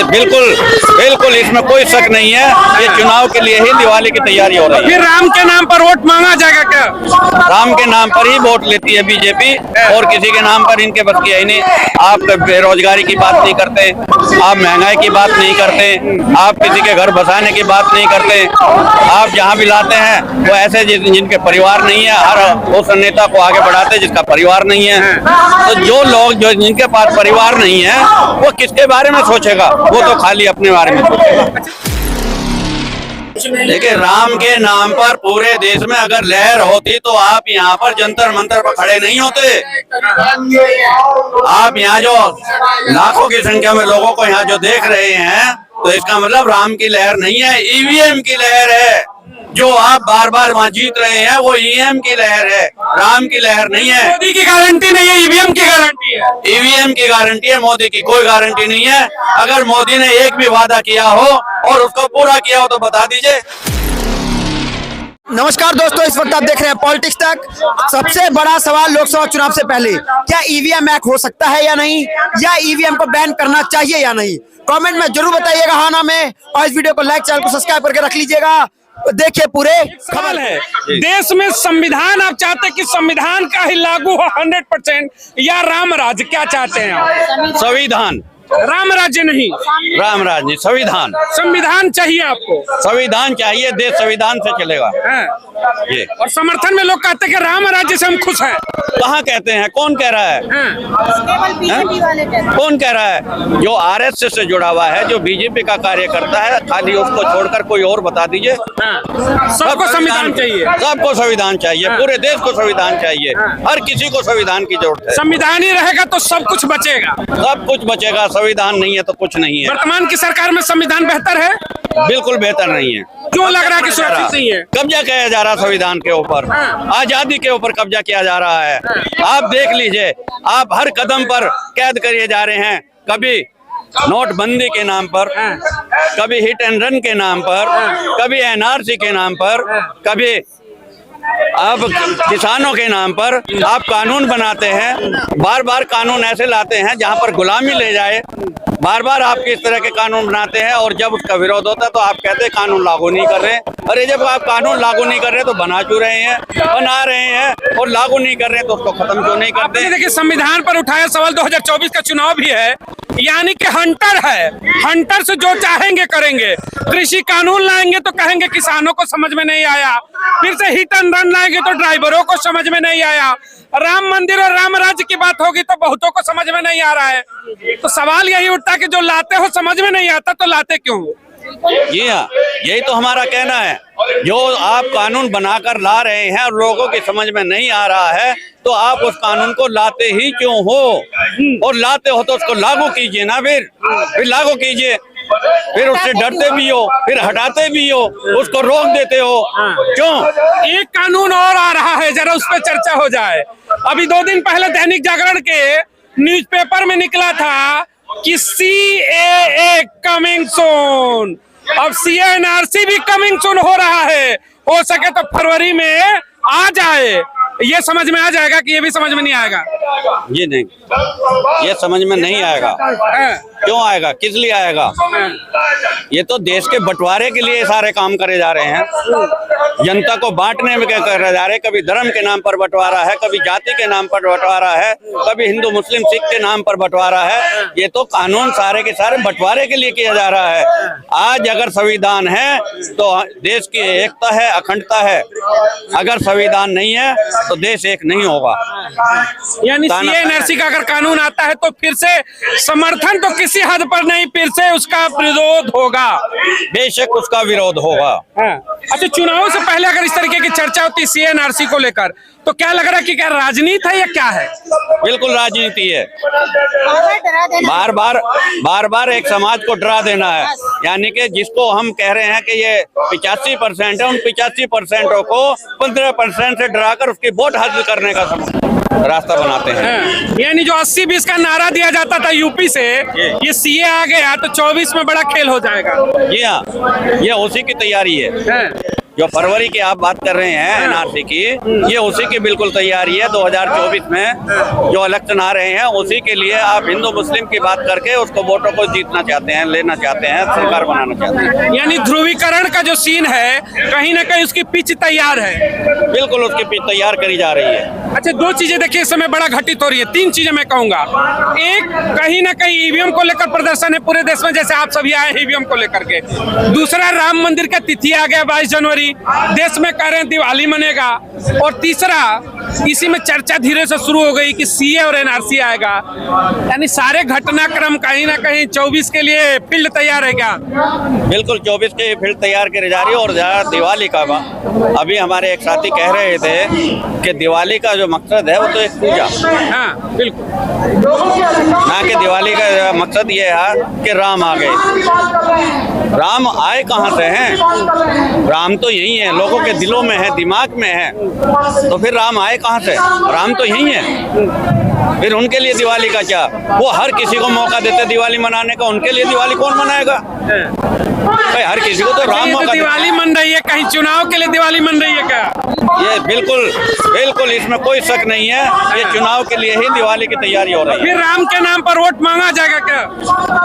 बिल्कुल बिल्कुल, इसमें कोई शक नहीं है। ये चुनाव के लिए ही दिवाली की तैयारी हो रही है। फिर राम के नाम पर वोट मांगा जाएगा क्या? राम के नाम पर ही वोट लेती है बीजेपी, और किसी के नाम पर इनके बस की है ही नहीं। आप बेरोजगारी की बात नहीं करते, आप महंगाई की बात नहीं करते, आप किसी के घर बसाने की बात नहीं करते। आप जहाँ भी लाते हैं वो ऐसे जिनके परिवार नहीं है, हर उस नेता को आगे बढ़ाते जिसका परिवार नहीं है। तो जो लोग जिनके पास परिवार नहीं है वो किसके बारे में सोचेगा? वो तो खाली अपने बारे में सोचेगा। देखिए, राम के नाम पर पूरे देश में अगर लहर होती तो आप यहाँ पर जंतर मंतर पर खड़े नहीं होते। आप यहाँ जो लाखों की संख्या में लोगों को यहाँ जो देख रहे हैं, तो इसका मतलब राम की लहर नहीं है, ईवीएम की लहर है। जो आप बार बार वहाँ जीत रहे हैं वो ईवीएम की लहर है, राम की लहर नहीं है। मोदी की गारंटी नहीं है, ईवीएम की गारंटी है। ईवीएम की गारंटी है, मोदी की कोई गारंटी नहीं है। अगर मोदी ने एक भी वादा किया हो और उसको पूरा किया हो तो बता दीजिए। नमस्कार दोस्तों, इस वक्त आप देख रहे हैं पॉलिटिक्स तक। सबसे बड़ा सवाल लोकसभा चुनाव से पहले, क्या ईवीएम हैक हो सकता है या नहीं, या ईवीएम को बैन करना चाहिए या नहीं? कमेंट में जरूर बताइएगा हाँ ना में, और इस वीडियो को लाइक, चैनल को सब्सक्राइब करके रख लीजिएगा। देखिए पूरे सवाल है, देश में संविधान आप चाहते कि संविधान का ही लागू हो 100% या राम राज्य, क्या चाहते हैं आप? संविधान, राम राज्य नहीं, राम राज नहीं, संविधान। संविधान चाहिए आपको? संविधान चाहिए, देश संविधान से चलेगा। ये और समर्थन में लोग कहते हैं कि राम राज्य से हम खुश हैं। कहाँ कहते हैं? कौन कह रहा है? केवल बीजेपी वाले कहते हैं। कौन कह रहा है? जो आरएसएस से जुड़ा हुआ है, जो बीजेपी का कार्य करता है, खाली उसको छोड़कर कोई और बता दीजिए। सबको संविधान चाहिए, सबको संविधान चाहिए, पूरे देश को संविधान चाहिए, हर किसी को संविधान की जरूरत है। संविधान ही रहेगा तो सब कुछ बचेगा। सब कुछ बचेगा, संविधान नहीं है तो कुछ नहीं है। वर्तमान की सरकार में संविधान बेहतर है? बिल्कुल बेहतर नहीं है। क्यों लग रहा है कि सुरक्षित नहीं है? कब्जा किया जा रहा संविधान के ऊपर, आजादी के ऊपर कब्जा किया जा रहा है। आप देख लीजिए, आप हर कदम पर कैद करिए जा रहे हैं। कभी नोटबंदी के नाम पर, कभी हिट एंड रन के नाम पर, कभी एनआरसी के नाम पर, कभी अब किसानों के नाम पर आप कानून बनाते हैं। बार बार कानून ऐसे लाते हैं जहां पर गुलामी ले जाए। बार बार आप किस तरह के कानून बनाते हैं, और जब उसका विरोध होता है तो आप कहते हैं कानून लागू नहीं कर रहे हैं। अरे जब आप कानून लागू नहीं कर रहे तो बना क्यों रहे हैं? बना रहे हैं और लागू नहीं कर रहे हैं तो उसको खत्म क्यों नहीं करते? देखिए, संविधान पर उठाया सवाल 2024 का चुनाव भी है, यानी कि हंटर है। हंटर से जो चाहेंगे करेंगे। कृषि कानून लाएंगे तो कहेंगे किसानों को समझ में नहीं आया, फिर से हिट एंड रन लाएंगे तो ड्राइवरों को समझ में नहीं आया, राम मंदिर और राम राज्य की बात होगी तो बहुतों को समझ में नहीं आ रहा है। तो सवाल यही उठता कि जो लाते हो समझ में नहीं आता तो लाते क्यों? जी हाँ, यही तो हमारा कहना है। जो आप कानून बनाकर ला रहे हैं और लोगों की समझ में नहीं आ रहा है, तो आप उस कानून को लाते ही क्यों हो? और लाते हो तो उसको लागू कीजिए ना, फिर लागू कीजिए। फिर उससे डरते भी हो, फिर हटाते भी हो, उसको रोक देते हो, क्यों? एक कानून और आ रहा है, जरा उस पर चर्चा हो जाए। अभी 2 दिन पहले दैनिक जागरण के न्यूज़पेपर में निकला था कि CAA कमिंग सून। अब CNRC भी कमिंग सून हो रहा है। हो सके तो फरवरी में आ जाए। ये समझ में आ जाएगा कि ये भी समझ में नहीं आएगा? ये नहीं, ये समझ में नहीं आएगा। क्यों आएगा? किस लिए आएगा? ये तो देश के बंटवारे के लिए सारे काम करे जा रहे हैं, जनता को बांटने में क्या कर जा रहे हैं। कभी धर्म के नाम पर बंटवारा है, कभी जाति के नाम पर बंटवारा है, कभी हिंदू मुस्लिम सिख के नाम पर बंटवारा है। ये तो कानून सारे के सारे बंटवारे के लिए किया जा रहा है। आज अगर संविधान है तो देश की एकता है, अखंडता है। अगर संविधान नहीं है तो देश एक नहीं होगा। यानी CNRC का अगर कानून आता है तो फिर से समर्थन तो किसी हद पर नहीं, फिर से उसका विरोध होगा। बेशक उसका विरोध होगा। अच्छा, चुनाव से पहले अगर इस तरीके की चर्चा होती CNRC को लेकर तो क्या लग रहा है कि क्या राजनीति है या क्या है? बिल्कुल राजनीति है। बार बार एक समाज को डरा देना है। यानी कि जिसको हम कह रहे हैं कि ये 85% है, उन 85% को 15% से डराकर उसकी वोट हासिल करने का रास्ता बनाते हैं। यानी जो 80-20 का नारा दिया जाता था यूपी से, ये CA आ गया तो 24 में बड़ा खेल हो जाएगा। जी हाँ, ये उसी की तैयारी है। जो फरवरी की आप बात कर रहे हैं एनआरसी की, ये उसी की बिल्कुल तैयारी है। 2024 में जो इलेक्शन आ रहे हैं उसी के लिए आप हिंदू मुस्लिम की बात करके उसको वोटों को जीतना चाहते हैं, लेना चाहते हैं, सरकार बनाना चाहते हैं। यानी ध्रुवीकरण का जो सीन है कहीं ना कहीं उसकी पिच तैयार है। बिल्कुल उसकी पिच तैयार करी जा रही है। अच्छा, दो चीजें देखिए इस समय बड़ा घटित हो रही है, तीन चीजें मैं कहूंगा। एक, कहीं ना कहीं ईवीएम को लेकर प्रदर्शन है पूरे देश में, जैसे आप सभी आए ईवीएम को लेकर के। दूसरा, राम मंदिर का तिथि आ गया 22 जनवरी, देश में कह रहे हैं दिवाली मनेगा। और तीसरा, इसी में चर्चा धीरे से शुरू हो गई कि सीए और एनआरसी आएगा। यानी सारे घटनाक्रम कहीं ना कहीं 24 के लिए फील्ड तैयार है क्या? बिल्कुल 24 के फील्ड तैयार करी जा रही है। और दिवाली का अभी हमारे एक साथी कह रहे थे कि दिवाली का जो मकसद है वो तो एक पूजा। हाँ बिल्कुल, ना कि दिवाली का मकसद ये है कि राम आ गए। राम आए कहाँ से हैं? राम तो यही है, लोगों के दिलों में है, दिमाग में है। तो फिर राम आए कहाँ से? राम तो यही है। फिर उनके लिए दिवाली का क्या? वो हर किसी को मौका देते दिवाली मनाने का, उनके लिए दिवाली कौन मनाएगा? भाई हर किसी को तो राम ये मौका तो दिवाली मन रही है, कहीं चुनाव के लिए दिवाली मन रही है क्या? ये बिल्कुल इसमें कोई शक नहीं है, ये चुनाव के लिए ही दिवाली की तैयारी हो रही है। फिर राम के नाम पर वोट मांगा जाएगा क्या?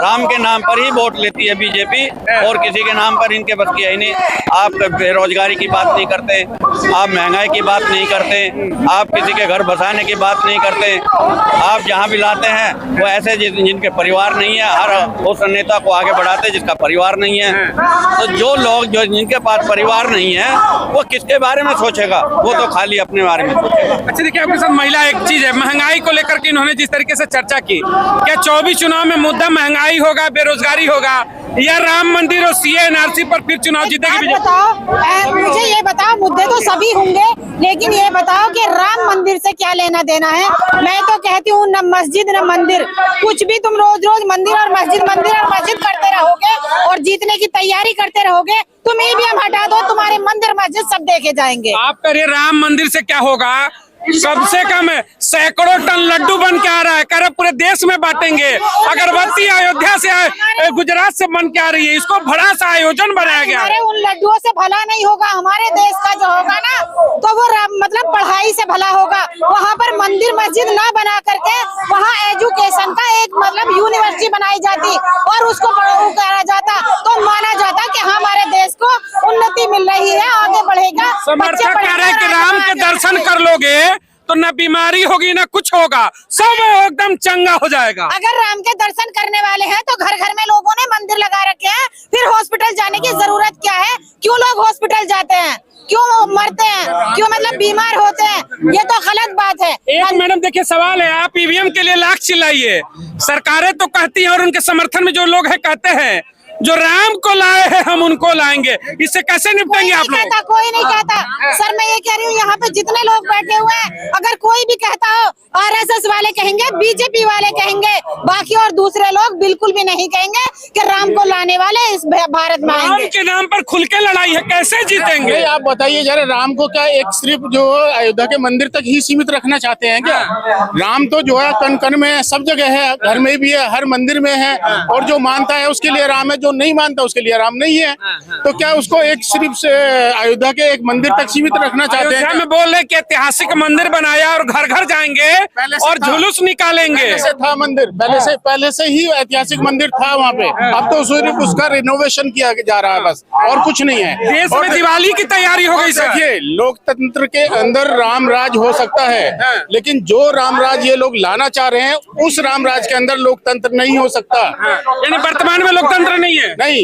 राम के नाम पर ही वोट लेती है बीजेपी, और किसी के नाम पर इनके बस की है ही नहीं। आप बेरोजगारी की बात नहीं करते, आप महंगाई की बात नहीं करते, आप किसी के घर बसाने की बात नहीं करते। आप जहाँ भी लाते हैं वो ऐसे जिनके परिवार नहीं है, हर उस नेता को आगे बढ़ाते जिसका परिवार नहीं है। तो जो लोग जिनके पास परिवार नहीं है वो किसके बारे में सोचेगा? वो तो खाली अपने बारे में सोचेगा। अच्छा देखिए, आपके साथ महिला एक चीज है, महंगाई को लेकर के इन्होंने जिस तरीके से चर्चा की, क्या 24 चुनाव में मुद्दा महंगाई होगा, बेरोजगारी होगा, या राम मंदिर और सीए एनआरसी पर फिर चुनाव जीतेगी बीजेपी? बताओ, मुझे ये बताओ, मुद्दे तो सभी होंगे, लेकिन ये बताओ कि राम मंदिर से क्या लेना देना है? मैं तो कहती हूँ न मस्जिद न मंदिर, कुछ भी तुम रोज रोज मंदिर और मस्जिद करते रहोगे और जीतने की तैयारी करते रहोगे। तुम ईवीएम हटा दो, तुम्हारे मंदिर मस्जिद सब देखे जाएंगे। आप करिए राम मंदिर से क्या होगा? कम से कम सैकड़ों टन लड्डू बन के आ रहा है, कह रहे पूरे देश में बांटेंगे। अगरबत्ती अयोध्या से, गुजरात से बन के आ रही है, इसको बड़ा सा आयोजन बनाया गया है। उन लड्डुओं से भला नहीं होगा, हमारे देश का जो होगा ना तो वो मतलब पढ़ाई से भला होगा। वहाँ पर मंदिर मस्जिद ना बना करके वहाँ एजुकेशन का एक मतलब यूनिवर्सिटी बनाई जाती और उसको करा जाता, तो माना जाता कि हमारे देश को उन्नति मिल रही है, आगे बढ़ेगा। समर्थक कह रहे हैं कि राम के दर्शन कर लोगे तो न बीमारी होगी न कुछ होगा, सब एकदम चंगा हो जाएगा। अगर राम के दर्शन करने वाले हैं तो घर घर में लोगों ने मंदिर लगा रखे हैं, फिर हॉस्पिटल जाने की जरूरत क्या है? क्यों लोग हॉस्पिटल जाते हैं? क्यों मरते हैं? क्यों मतलब बीमार होते हैं? ये तो गलत बात है। एक मैडम देखिए, सवाल है, आप ईवीएम के लिए लाख चिल्लाइए, सरकारें तो कहती हैं और उनके समर्थन में जो लोग हैं कहते हैं जो राम को लाए हैं हम उनको लाएंगे, इससे कैसे निपटेंगे आप लोग? कोई नहीं कहता सर, मैं ये कह रही हूँ यहाँ पे जितने लोग बैठे हुए हैं, अगर कोई भी कहता हो, आरएसएस वाले कहेंगे, बीजेपी वाले कहेंगे, बाकी और दूसरे लोग बिल्कुल भी नहीं कहेंगे कि राम को लाने वाले इस भारत में आएंगे। राम के नाम पर खुल के लड़ाई है, कैसे जीतेंगे? आप बताइए जरा, राम को क्या एक सिर्फ जो अयोध्या के मंदिर तक ही सीमित रखना चाहते हैं क्या? राम तो जो है कण कण में है, सब जगह है, घर में भी है, हर मंदिर में है, और जो मानता है उसके लिए राम है, जो नहीं मानता उसके लिए राम नहीं है। तो क्या उसको एक सिर्फ से अयोध्या के एक मंदिर तक सीमित रखना चाहते हैं? में बोल रहे कि ऐतिहासिक मंदिर बनाया और घर घर जाएंगे और जुलूस निकालेंगे। पहले से था मंदिर, पहले से ही ऐतिहासिक मंदिर था वहाँ पे, अब तो सिर्फ उसका रिनोवेशन किया जा रहा है बस, और कुछ नहीं है। देश में दिवाली की तैयारी हो गई। देखिए, लोकतंत्र के अंदर राम राज हो सकता है, लेकिन जो राम राज ये लोग लाना चाह रहे हैं उस राम राज के अंदर लोकतंत्र नहीं हो सकता। यानी वर्तमान में लोकतंत्र नहीं है? नहीं,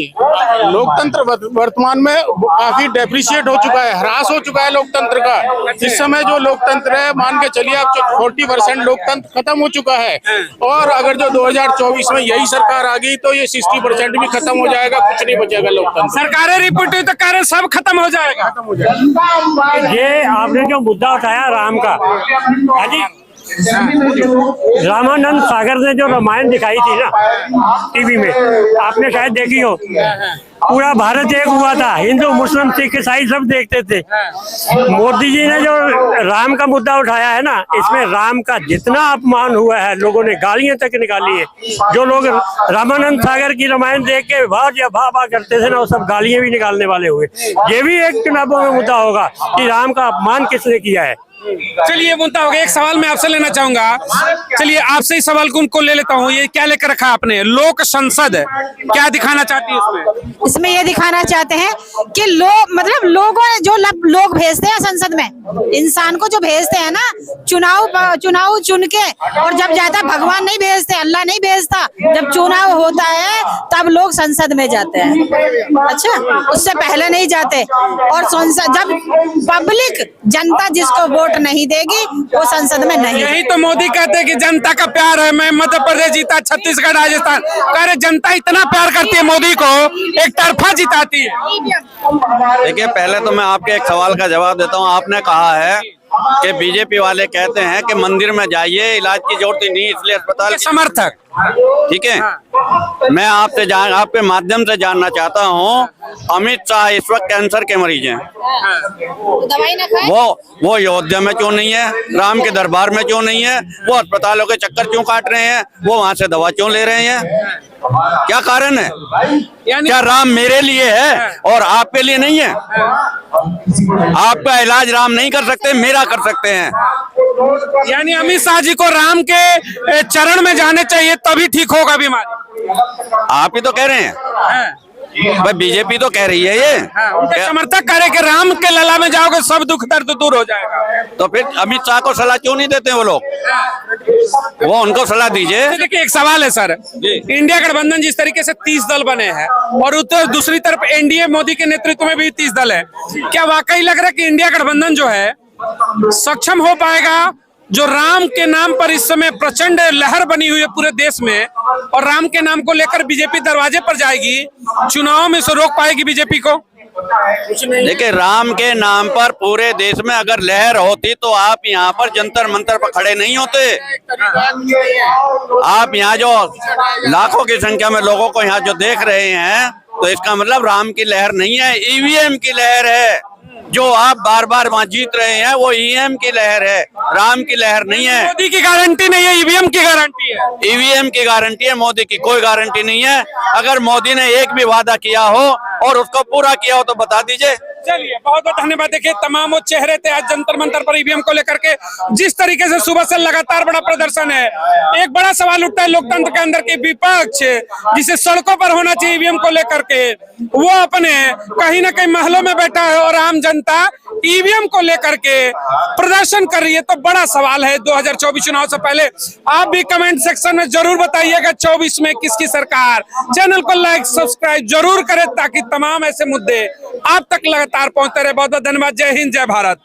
लोकतंत्र वर्तमान में काफी डेप्रिशिएट हो चुका है, ह्रास हो चुका है लोकतंत्र का। इस समय जो लोकतंत्र है, मान के चलिए आप 40% लोकतंत्र खत्म हो चुका है, और अगर जो 2024 में यही सरकार आ गई तो ये 60% भी खत्म हो जाएगा, कुछ नहीं बचेगा लोकतंत्र। सरकारें रिपोर्ट तो कह रहे सब खत्म हो जाएगा। ये आपने जो मुद्दा उठाया राम का, हाजी, रामानंद सागर ने जो रामायण दिखाई थी ना टीवी में, आपने शायद देखी हो। पूरा भारत एक हुआ था, हिंदू मुस्लिम सिख ईसाई सब देखते थे। मोदी जी ने जो राम का मुद्दा उठाया है ना, इसमें राम का जितना अपमान हुआ है, लोगों ने गालियां तक निकाली है। जो लोग रामानंद सागर की रामायण देख के वाह करते थे ना, वो सब गालियां भी निकालने वाले हुए। ये भी एक चुनावों में मुद्दा होगा कि राम का अपमान किसने किया है। चलिए मुद्दा हो गया। एक सवाल मैं आपसे लेना चाहूंगा, चलिए आपसे इस सवाल को ले लेता हूँ। ये क्या लेकर रखा आपने, लोक संसद क्या दिखाना चाहती है इसमें? इसमें ये दिखाना चाहते हैं कि मतलब लोगों ने जो लोग भेजते हैं संसद में, इंसान को जो भेजते हैं ना, चुनाव चुन के, और जब जाता भगवान नहीं भेजते, अल्लाह नहीं भेजता, जब चुनाव होता है तब लोग संसद में जाते हैं। अच्छा, उससे पहले नहीं जाते। और संसद जब पब्लिक जनता जिसको वोट नहीं देगी वो संसद में नहीं। यही तो मोदी कहते हैं कि जनता का प्यार है, मैं मध्य प्रदेश जीता, छत्तीसगढ़, राजस्थान। अरे जनता इतना प्यार करती है मोदी को, एक तरफा जिताती है। देखिए, पहले तो मैं आपके एक सवाल का जवाब देता हूँ। आपने कहा है कि बीजेपी वाले कहते हैं कि मंदिर में जाइए, इलाज की जरूरत ही नहीं, इसलिए अस्पताल समर्थक। ठीक है, मैं आपके माध्यम से जानना चाहता हूँ, अमित शाह इस वक्त कैंसर के मरीज हैं, दवाई ना खाए। वो अयोध्या में क्यों नहीं है, राम के दरबार में क्यों नहीं है, वो अस्पतालों के चक्कर क्यों काट रहे हैं, वो वहाँ से दवा क्यों ले रहे हैं, क्या कारण है? क्या राम मेरे लिए है और आपके लिए नहीं है? आपका इलाज राम नहीं कर सकते, मेरा कर सकते हैं। यानी अमित शाह जी को राम के चरण में जाने चाहिए, तभी ठीक होगा बीमारी। आप ही तो कह रहे हैं, भाई बीजेपी तो कह रही है ये। उनके समर्थक कह रहे कि राम के लला में जाओगे सब दुख दर्द दूर हो जाएगा। तो फिर अमित शाह को सलाह क्यों नहीं देते वो लोग? वो उनको सलाह दीजिए। देखिए, एक सवाल है सर, इंडिया गठबंधन जिस तरीके से 30 दल बने हैं और दूसरी तरफ एनडीए मोदी के नेतृत्व में भी 30 दल है, क्या वाकई लग रहा है कि इंडिया गठबंधन जो है सक्षम हो पाएगा? जो राम के नाम पर इस समय प्रचंड लहर बनी हुई है पूरे देश में, और राम के नाम को लेकर बीजेपी दरवाजे पर जाएगी, चुनाव में से रोक पाएगी बीजेपी को? देखिए, राम के नाम पर पूरे देश में अगर लहर होती तो आप यहाँ पर जंतर मंतर पर खड़े नहीं होते। आप यहाँ जो लाखों की संख्या में लोगों को यहाँ जो देख रहे हैं, तो इसका मतलब राम की लहर नहीं है, ईवीएम की लहर है। जो आप बार बार वहाँ जीत रहे हैं वो ईवीएम की लहर है, राम की लहर नहीं है। मोदी की गारंटी नहीं है, ईवीएम की गारंटी है। ईवीएम की गारंटी है, मोदी की कोई गारंटी नहीं है। अगर मोदी ने एक भी वादा किया हो और उसको पूरा किया हो तो बता दीजिए। चलिए, बहुत बहुत धन्यवाद। देखिए, तमाम वो चेहरे थे आज जंतर मंतर पर ईवीएम को लेकर के, जिस तरीके से सुबह से लगातार बड़ा प्रदर्शन है। एक बड़ा सवाल उठता है लोकतंत्र के अंदर के विपक्ष जिसे सड़कों पर होना चाहिए ईवीएम को लेकर के, वो अपने कहीं ना कहीं महलों में बैठा है और आम जनता ईवीएम को लेकर के प्रदर्शन कर रही है। तो बड़ा सवाल है 2024 चुनाव से पहले। आप भी कमेंट सेक्शन में जरूर बताइएगा 24 में किसकी सरकार। चैनल को लाइक सब्सक्राइब जरूर करें ताकि तमाम ऐसे मुद्दे आप तक लगातार पहुंचते रहे। बहुत बहुत धन्यवाद। जय हिंद, जय भारत।